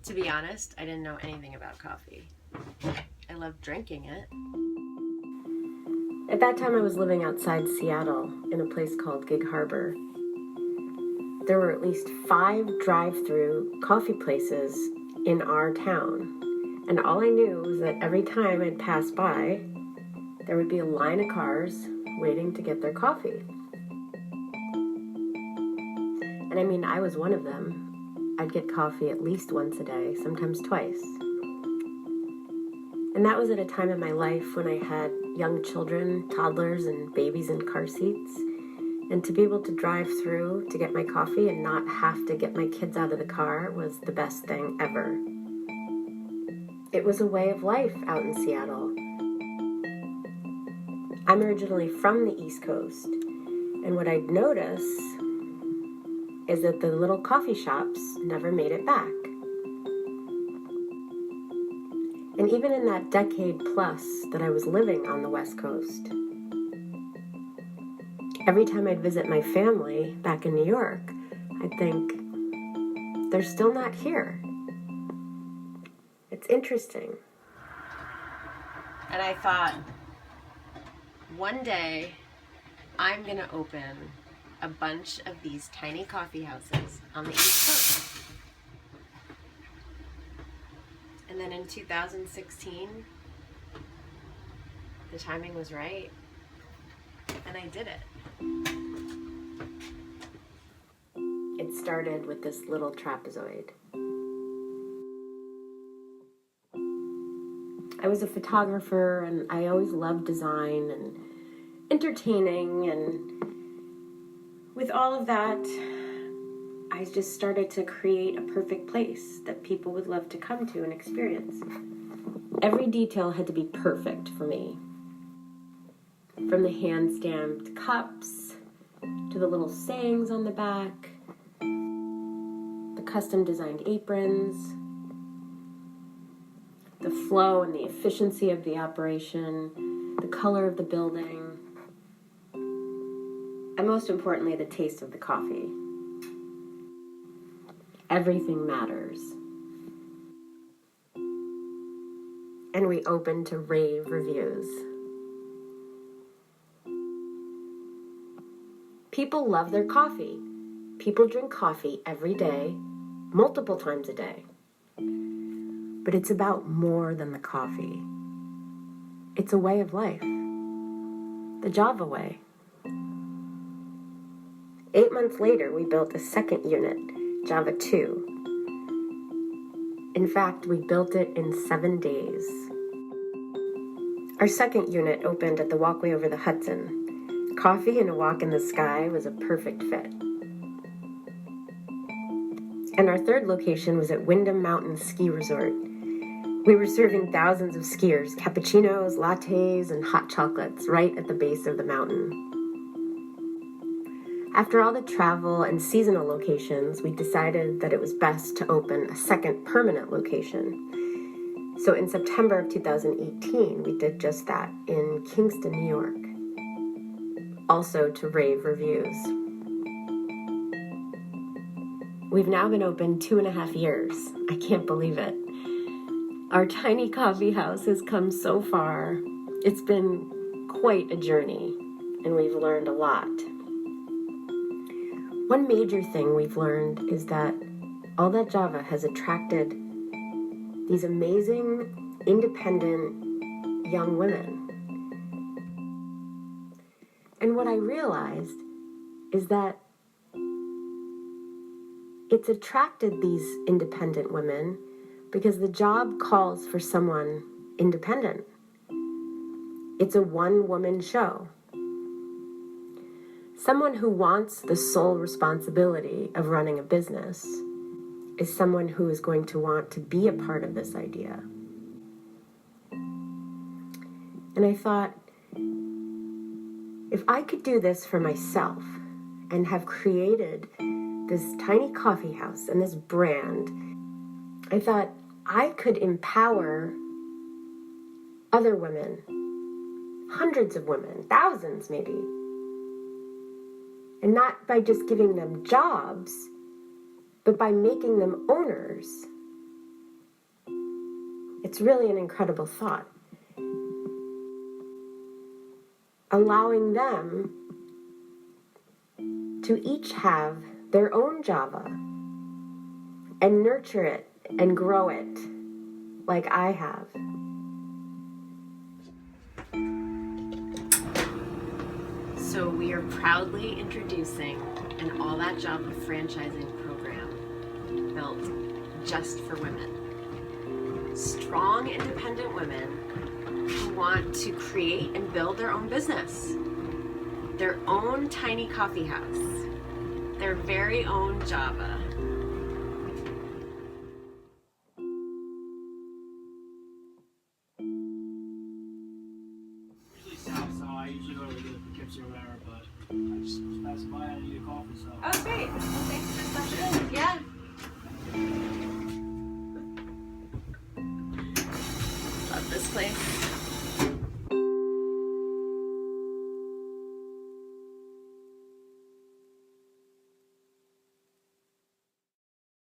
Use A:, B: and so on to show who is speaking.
A: To be honest, I didn't know anything about coffee. I loved drinking it. At that time, I was living outside Seattle in a place called Gig Harbor. There were at least 5 drive-through coffee places in our town. And all I knew was that every time I'd pass by, there would be a line of cars waiting to get their coffee. And I mean, I was one of them. I'd get coffee at least once a day, sometimes twice. And that was at a time in my life when I had young children, toddlers, and babies in car seats. And to be able to drive through to get my coffee and not have to get my kids out of the car was the best thing ever. It was a way of life out in Seattle. I'm originally from the East Coast, and what I'd notice is that the little coffee shops never made it back. And even in that decade plus that I was living on the West Coast, every time I'd visit my family back in New York, I'd think, they're still not here. It's interesting. And I thought, one day, I'm going to open a bunch of these tiny coffee houses on the East Coast. And then in 2016, the timing was right, and I did it. It started with this little trapezoid. I was a photographer, and I always loved design and entertaining, and with all of that, I just started to create a perfect place that people would love to come to and experience. Every detail had to be perfect for me. From the hand-stamped cups, to the little sayings on the back, the custom-designed aprons, the flow and the efficiency of the operation, the color of the building, and most importantly, the taste of the coffee. Everything matters. And we opened to rave reviews. People love their coffee. People drink coffee every day, multiple times a day. But it's about more than the coffee. It's a way of life. The Java way. 8 months later, we built a second unit, Java 2. In fact, we built it in 7 days. Our second unit opened at the Walkway over the Hudson. Coffee and a walk in the sky was a perfect fit. And our third location was at Windham Mountain Ski Resort. We were serving thousands of skiers, cappuccinos, lattes, and hot chocolates right at the base of the mountain. After all the travel and seasonal locations, we decided that it was best to open a second permanent location. So in September of 2018, we did just that in Kingston, New York. Also to rave reviews. We've now been open 2.5 years. I can't believe it. Our tiny coffee house has come so far. It's been quite a journey, and we've learned a lot. One major thing we've learned is that All That Java has attracted these amazing, independent young women. And what I realized is that it's attracted these independent women because the job calls for someone independent. It's a one-woman show. Someone who wants the sole responsibility of running a business is someone who is going to want to be a part of this idea. And I thought, if I could do this for myself and have created this tiny coffee house and this brand, I thought I could empower other women, hundreds of women, thousands maybe. And not by just giving them jobs, but by making them owners It's really an incredible thought. Allowing them to each have their own Java and nurture it and grow it like I have. So we are proudly introducing an All That Java franchising program built just for women. Strong, independent women who want to create and build their own business, their own tiny coffee house, their very own Java.
B: Usually south, so I usually go to get a Poughkeepsie or whatever, but I just was passing by, I need a coffee, so.
A: Oh, great. Well, thanks for stopping in. Yeah. Love this place.